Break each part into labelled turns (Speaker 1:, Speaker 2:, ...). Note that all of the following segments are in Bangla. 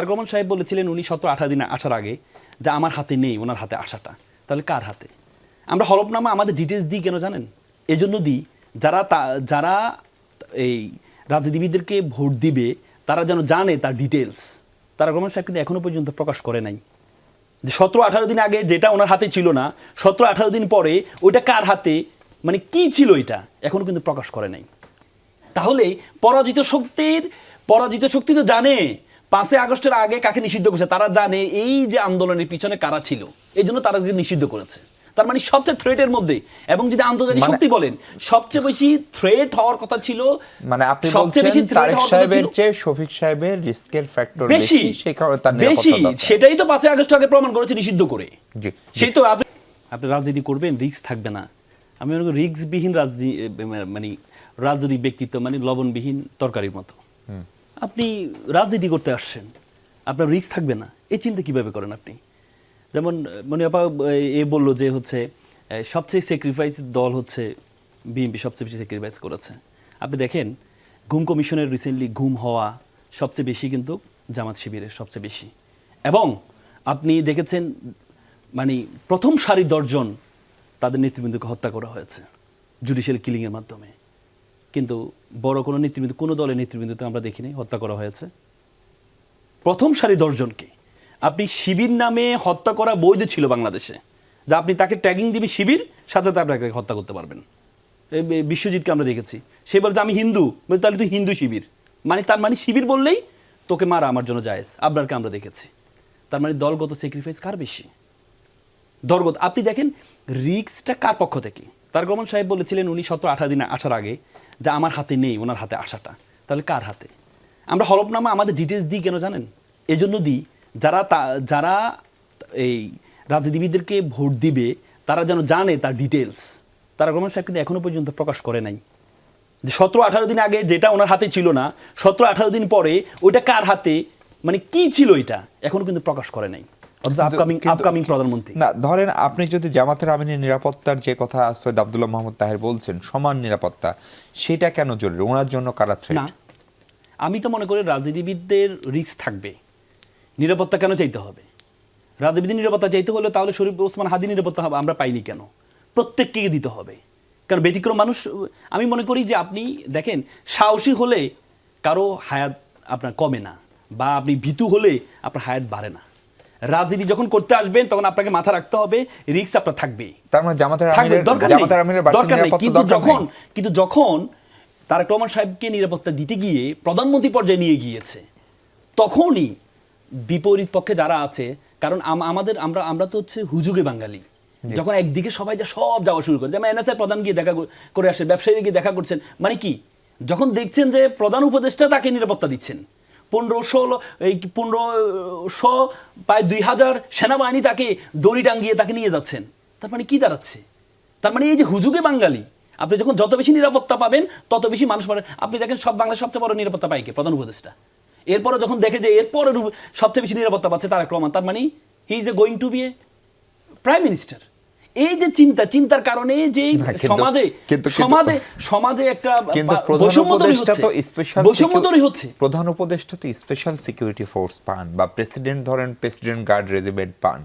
Speaker 1: তারেক রহমান সাহেব বলেছিলেন উনি 17-18 দিন আসার আগে যা আমার হাতে নেই, ওনার হাতে আসাটা। তাহলে কার হাতে? আমরা হলফনামা আমাদের ডিটেলস দিই কেন জানেন? এজন্য দিই যারা এই রাজনীতিবিদদেরকে ভোট দিবে তারা যেন জানে তার ডিটেলস। তারেক রহমান সাহেব কিন্তু এখনো পর্যন্ত প্রকাশ করে নাই যে 17-18 দিন আগে যেটা ওনার হাতে ছিল না, 17-18 দিন পরে ওইটা কার হাতে, মানে কি ছিল এটা এখনো কিন্তু প্রকাশ করে নাই। তাহলে পরাজিত শক্তি তো জানে 5 আগস্টের আগে কাকে নিষিদ্ধ করেছে, তারা জানে এই যে আন্দোলনের পিছনে কারা ছিল, এই জন্য তাদেরকে নিষিদ্ধ করেছে। তার মানে সবচেয়ে থ্রেটের মধ্যে, এবং যদি আন্তর্জাতিক শক্তি বলেন সবচেয়ে বেশি থ্রেট হওয়ার কথা ছিল,
Speaker 2: মানে আপনি বলছেন তারেক সাহেবের চেয়ে শফিক সাহেবের রিস্কের ফ্যাক্টর বেশি, সেই কারণে তার নিরাপত্তা দরকার।
Speaker 1: সেটাই তো 5 আগস্ট আগে প্রমাণ করেছে নিষিদ্ধ করে। সেই তো আপনি রাজনীতি করবেন, রিস্ক থাকবে না। আমি মনে করি রিস্কবিহীন মানে রাজনৈতিক ব্যক্তিত্ব মানে লবণবিহীন তরকারির মতো। আপনি রাজনীতি করতে আসছেন, আপনার রিস্ক থাকবে না, এই চিন্তা কিভাবে করেন আপনি? যেমন মনে আপা বললো যে হচ্ছে সবচেয়ে স্যাক্রিফাইস দল হচ্ছে বিএনপি, সবচেয়ে বেশি স্যাক্রিফাইস করেছে। আপনি দেখেন গুম কমিশনের রিসেন্টলি গুম হওয়া সবচেয়ে বেশি কিন্তু জামাত শিবিরের সবচেয়ে বেশি। এবং আপনি দেখেছেন মানে প্রথম সারি 10 জন তাদের নেতৃবৃন্দকে হত্যা করা হয়েছে জুডিশিয়াল কিলিংয়ের মাধ্যমে। কিন্তু বড় কোনো নেতৃবৃন্দ, কোনো দলের নেতৃবৃন্দকে আমরা দেখিনি হত্যা করা হয়েছে। প্রথম সারি 10 জনকে আপনি শিবির নামে হত্যা করা বৈধ ছিল বাংলাদেশে, যা আপনি তাকে ট্যাগিং দিবে শিবির, সাথে আপনাকে হত্যা করতে পারবেন। বিশ্বজিৎকে আমরা দেখেছি, সে বলছে আমি হিন্দু, তাহলে তুই হিন্দু শিবির, মানে তার মানে শিবির বললেই তোকে মারা আমার জন্য জায়েজ। আবরারকে আমরা দেখেছি। তার মানে দলগত স্যাক্রিফাইস কার বেশি? দলগত। আপনি দেখেন রিস্কটা কার পক্ষ থেকে। তারেক রহমান সাহেব বলেছিলেন উনি 17-18 দিন আসার আগে যা আমার হাতে নেই, ওনার হাতে আসাটা। তাহলে কার হাতে? আমরা হলফনামা আমাদের ডিটেলস দিই কেন জানেন? এজন্য দিই যারা এই রাজনীতিবিদদেরকে ভোট দিবে তারা যেন জানে তার ডিটেলস। তারেক রহমান সাহেব কিন্তু এখনো পর্যন্ত প্রকাশ করে নাই যে 17-18 দিন আগে যেটা ওনার হাতে ছিল না, 17-18 দিন পরে ওইটা কার হাতে, মানে কি ছিল এটা এখনো কিন্তু প্রকাশ করে নাই। আপকামিং প্রধানমন্ত্রী
Speaker 2: না, ধরেন আপনি যদি জামাতের আমিনের নিরাপত্তার যে কথা সৈয়দ আব্দুল্লাহ মাহমুদ তাহের বলছেন সমান নিরাপত্তা, সেটা কেন জরুরি? ওনার জন্য কারা থ্রেট?
Speaker 1: না, আমি তো মনে করি রাজনীতিবিদদের রিস্ক থাকবে, নিরাপত্তা কেন চাইতে হবে? রাজনীতির নিরাপত্তা চাইতে হলে তাহলে শরীফ ওসমান হাদি নিরাপত্তা হবে আমরা পাইনি কেন? প্রত্যেককে দিতে হবে, কারণ ব্যতিক্রম মানুষ। আমি মনে করি যে আপনি দেখেন সাহসী হলে কারো হায়াত আপনার কমে না, বা আপনি ভীতু হলে আপনার হায়াত বাড়ে না। রাজনীতি যখন করতে আসবেন তখন আপনাকে মাথা রাখতে হবে রিস্ক আপনার থাকবে।
Speaker 2: তার মানে জামাতের আমিরের
Speaker 1: দরকার নেই, কিন্তু যখন তারেক রহমান সাহেবকে নিরাপত্তা দিতে গিয়ে প্রধানমন্ত্রী পর্যায়ে নিয়ে গিয়েছে, তখনই বিপরীত পক্ষে যারা আছে, কারণ আমরা তো হচ্ছে হুজুগে বাঙালি। যখন একদিকে সবাই সব যাওয়া শুরু করে, যেমন এনএসআই প্রধান গিয়ে দেখা করে আসে, ব্যবসায়ী গিয়ে দেখা করছেন, মানে কি যখন দেখছেন যে প্রধান উপদেষ্টা তাকে নিরাপত্তা দিচ্ছেন, 1500 প্রায় 2000 সেনাবাহিনী তাকে দড়ি টাঙ্গিয়ে তাকে নিয়ে যাচ্ছেন, তার মানে কি দাঁড়াচ্ছে? তার মানে এই যে হুজুগে বাঙালি, আপনি যখন যত বেশি নিরাপত্তা পাবেন তত বেশি মানুষ পাবেন। আপনি দেখেন সব বাংলাদেশ সবচেয়ে বড় নিরাপত্তা পায় কে? প্রধান উপদেষ্টা। এরপরে যখন দেখে যে এরপরে সবচেয়ে বেশি নিরাপত্তা পাচ্ছে তারেক রহমান, তার মানে he is going to be a prime minister. এই যে চিন্তার কারণে যে সমাজে একটা বৈষম্য তৈরি হচ্ছে।
Speaker 2: প্রধান উপদেষ্টা তো স্পেশাল সিকিউরিটি ফোর্স পান, বা প্রেসিডেন্ট ধরেন প্রেসিডেন্ট গার্ড রেজিমেন্ট পান,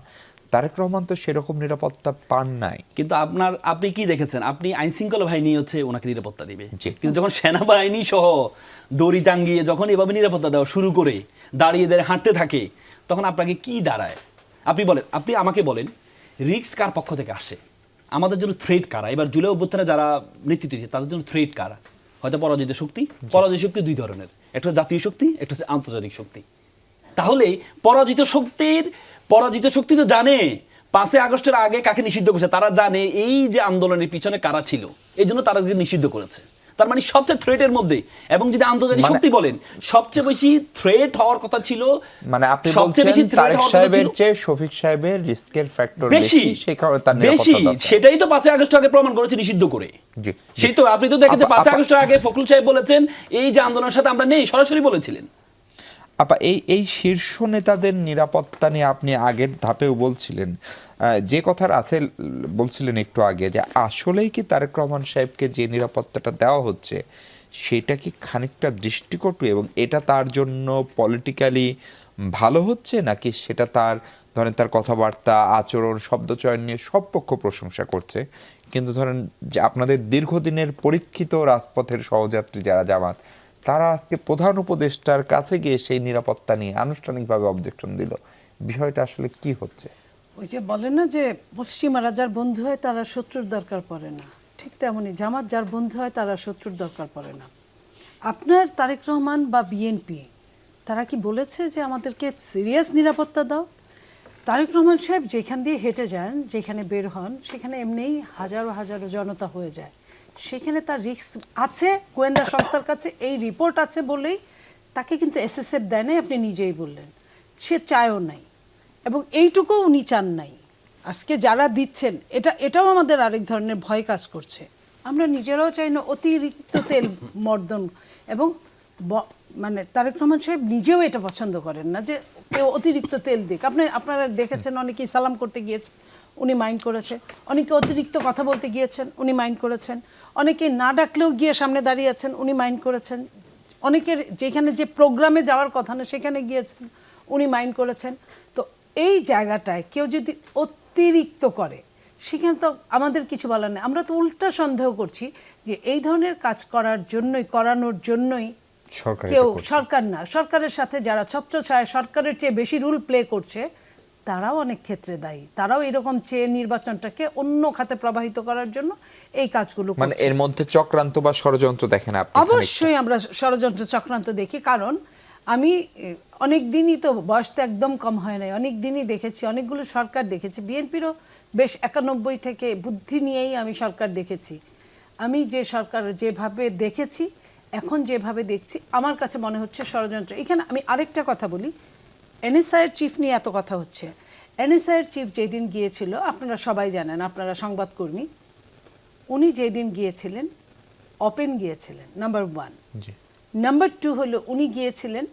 Speaker 2: তারেক রহমান তো সেরকম নিরাপত্তা পান নাই।
Speaker 1: কিন্তু আপনি কি দেখেছেন? আপনি আইন শৃঙ্খলা বাহিনী হচ্ছে ওনাকে নিরাপত্তা দিবে, কিন্তু যখন সেনাবাহিনী সহ দড়ি টাঙ্গিয়ে যখন এভাবে নিরাপত্তা দেওয়া শুরু করে, দাঁড়িয়ে হাঁটতে থাকে, তখন আপনাকে কি দাঁড়ায়? আপনি বলেন, আপনি আমাকে বলেন রিস্ক কার পক্ষ থেকে আসে? আমাদের জন্য থ্রেট কারা? এবার জুলাই অভ্যুত্থানে যারা নেতৃত্ব দিচ্ছে তাদের জন্য থ্রেট কারা? হয়তো পরাজিত শক্তি 2 ধরনের, একটা জাতীয় শক্তি, একটা হচ্ছে আন্তর্জাতিক শক্তি। তাহলে পরাজিত শক্তি তো জানে 5 আগস্টের আগে কাকে নিষিদ্ধ করেছে, তারা জানে এই যে আন্দোলনের পিছনে কারা ছিল, এই জন্য তাদেরকে নিষিদ্ধ করেছে। তার মানে সবচেয়ে থ্রেটের মধ্যে, এবং যদি আন্তর্জাতিক শক্তি বলেন সবচেয়ে বেশি থ্রেট হওয়ার কথা ছিল,
Speaker 2: মানে আপনি বলছেন তারেক সাহেবের চেয়ে শফিক সাহেবের রিস্কের ফ্যাক্টর বেশি, সেই কারণে তার নিরাপত্তা দরকার।
Speaker 1: সেটাই তো 5 আগস্ট আগে প্রমাণ করেছে নিষিদ্ধ করে। সেই তো আপনি তো দেখেন যে 5 আগস্ট আগে ফখরুল সাহেব বলেছেন এই যে আন্দোলনের সাথে আমরা নেই, সরাসরি বলেছিলেন।
Speaker 2: আপা এই শীর্ষ নেতাদের নিরাপত্তা নিয়ে আপনি আগের ধাপেও বলছিলেন, যে কথার আছে বলছিলেন একটু আগে, যে আসলেই কি তারেক রহমান সাহেবকে যে নিরাপত্তাটা দেওয়া হচ্ছে সেটা কি খানিকটা দৃষ্টিকটু, এবং এটা তার জন্য পলিটিক্যালি ভালো হচ্ছে, নাকি সেটা তার ধরেন তার কথাবার্তা, আচরণ, শব্দচয়ন নিয়ে সব পক্ষ প্রশংসা করছে, কিন্তু ধরেন যে আপনাদের দীর্ঘদিনের পরীক্ষিত রাজপথের সহযাত্রী যারা জামাত, তারা আজকে প্রধান উপদেষ্টার কাছে গিয়ে সেই নিরাপত্তা নিয়ে আনুষ্ঠানিকভাবে অবজেকশন দিল, বিষয়টা আসলে কি হচ্ছে?
Speaker 3: ওই যে বলে না যে পশ্চিমারা যার বন্ধু হয় তারা শত্রুর দরকার পড়ে না, ঠিক তেমনই জামাত যার বন্ধু হয় তারা শত্রুর দরকার পড়ে না। আপনার তারেক রহমান বা বিএনপি তারা কি বলেছে যে আমাদেরকে সিরিয়াস নিরাপত্তা দাও? তারেক রহমান সাহেব যেখান দিয়ে হেঁটে যান, যেখানে বের হন, সেখানে এমনিই হাজারো হাজারো জনতা হয়ে যায়। সেখানে তার রিস্ক আছে, গোয়েন্দা সংস্থার কাছে এই রিপোর্ট আছে বলেই তাকে কিন্তু এসএসএফ দেয় নাই, আপনি নিজেই বললেন। সে চায়ও নাই এবং এইটুকুও উনি চান নাই। আজকে যারা দিচ্ছেন এটাও আমাদের আরেক ধরনের ভয় কাজ করছে। আমরা নিজেরাও চাই না অতিরিক্ত তেল মর্দন, এবং মানে তারেক রহমান সাহেব নিজেও এটা পছন্দ করেন না যে কেউ অতিরিক্ত তেল দিক। আপনারা দেখেছেন অনেকেই সালাম করতে গিয়েছে, উনি মাইন্ড করেছে। অনেকে অতিরিক্ত কথা বলতে গিয়েছেন, উনি মাইন্ড করেছেন। অনেকে না ডাকলেও গিয়ে সামনে দাঁড়িয়ে আছেন, উনি মাইন্ড করেছেন। অনেকের যেখানে যে প্রোগ্রামে যাওয়ার কথা না সেখানে গিয়েছেন, উনি মাইন্ড করেছেন। তো এই জায়গাটায় কেউ যদি অতিরিক্ত করে সেখানে তো আমাদের কিছু বলার নেই। আমরা তো উল্টা সন্দেহ করছি যে এই ধরনের কাজ করানোর জন্যই কেউ, সরকার না, সরকারের সাথে যারা ছত্রছায়া সরকারের চেয়ে বেশি রুল প্লে করছে তারাও অনেক ক্ষেত্রে দায়ী। তারাও এরকম চেয়ে নির্বাচনটাকে অন্য খাতে প্রবাহিত করার জন্য এই কাজগুলো করছে।
Speaker 2: মানে এর মধ্যে চক্রান্ত বা ষড়যন্ত্র দেখেন আপনি?
Speaker 3: অবশ্যই আমরা ষড়যন্ত্র চক্রান্ত দেখি, কারণ আমি অনেক দিনই তো, বয়স তো একদম কম হয় নাই, অনেক দিনই দেখেছি, অনেকগুলো সরকার দেখেছি। বিএনপিরও বেশ 91 থেকে বুদ্ধি নিয়েই আমি সরকার দেখেছি। আমি যে সরকার যেভাবে দেখেছি, এখন যেভাবে দেখছি, আমার কাছে মনে হচ্ছে ষড়যন্ত্র। এখানে আমি আরেকটা কথা বলি, এনএসআইয়ের চিফ নিয়ে এত কথা হচ্ছে। এনএসআইয়ের চিফ যেদিন গিয়েছিল, আপনারা সবাই জানেন, আপনারা সংবাদকর্মী, উনি যেদিন গিয়েছিলেন ওপেন গিয়েছিলেন, নাম্বার 1। নাম্বার 2 হলো উনি গিয়েছিলেন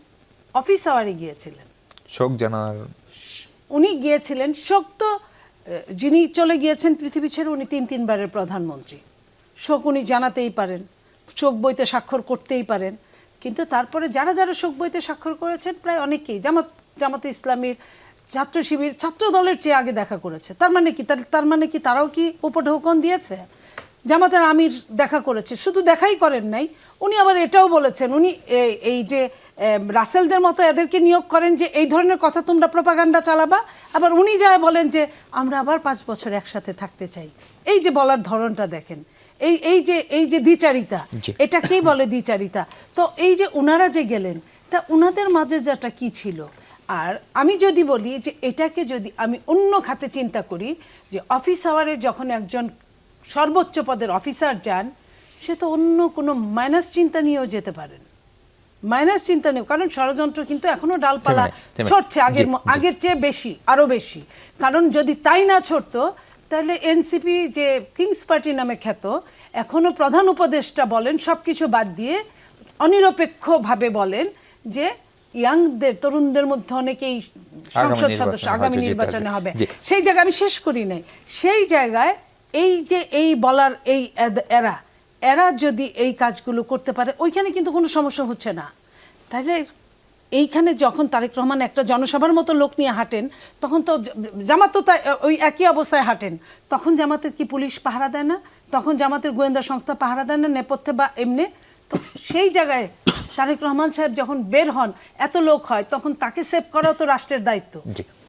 Speaker 3: অফিস আওয়ারে গিয়েছিলেন,
Speaker 2: শোক জানার।
Speaker 3: উনি গিয়েছিলেন শোক তো, যিনি চলে গিয়েছেন পৃথিবী ছেড়ে, উনি 3 বারের প্রধানমন্ত্রী, শোক উনি জানাতেই পারেন, শোক বইতে স্বাক্ষর করতেই পারেন। কিন্তু তারপরে যারা যারা শোক বইতে স্বাক্ষর করেছেন প্রায় অনেকেই জামাতে ইসলামীর, ছাত্র শিবির, ছাত্র দলের চেয়ে আগে দেখা করেছে। তার মানে কি তারাও কি উপঢৌকন দিয়েছে? জামাতের আমির দেখা করেছে, শুধু দেখাই করেন নাই, উনি আবার এটাও বলেছেন, উনি এই যে রাসেলদের মতো এদেরকে নিয়োগ করেন যে এই ধরনের কথা তোমরা প্রপাগান্ডা চালাবা, আবার উনি যায় বলেন যে আমরা আবার 5 বছর একসাথে থাকতে চাই। এই যে বলার ধরনটা দেখেন, এই যে দ্বিচারিতা, এটাকেই বলে দ্বিচারিতা। তো এই যে উনারা যে গেলেন, তা উনাদের মাঝে যেটা কি ছিল। আর আমি যদি বলি যে এটাকে যদি আমি অন্য খাতে চিন্তা করি, যে অফিস আওয়ারে যখন একজন সর্বোচ্চ পদের অফিসার যান, সে তো অন্য কোনো মাইনাস চিন্তা নিয়েও যেতে পারেন, মাইনাস চিন্তা নেই। কারণ ষড়যন্ত্র কিন্তু এখনো ডালপালা ছড়ছে, আগের চেয়ে বেশি, আরো বেশি। কারণ যদি তাই না ছড়তো, তাহলে এনসিপি যে কিংস পার্টি নামে খ্যাত, এখনো প্রধান উপদেষ্টা বলেন সবকিছু বাদ দিয়ে অনিরপেক্ষভাবে বলেন যে ইয়াংদের, তরুণদের মধ্যে অনেকেই সংসদ সদস্য আগামী নির্বাচনে হবে। সেই জায়গায় আমি শেষ করি নাই, সেই জায়গায় এই যে এই বলার এই এরা যদি এই কাজগুলো করতে পারে, ওইখানে কিন্তু কোনো সমস্যা হচ্ছে না। তাহলে এইখানে যখন তারেক রহমান একটা জনসভার মতো লোক নিয়ে হাঁটেন, তখন তো জামাত তো ওই একই অবস্থায় হাঁটেন, তখন জামাতের কি পুলিশ পাহারা দেয় না? তখন জামাতের গোয়েন্দা সংস্থা পাহারা দেয় না নেপথ্যে বা এমনি? তো সেই জায়গায় তারেক রহমান সাহেব যখন বের হন, এত লোক হয়, তখন তাকে সেভ করাও তো রাষ্ট্রের দায়িত্ব।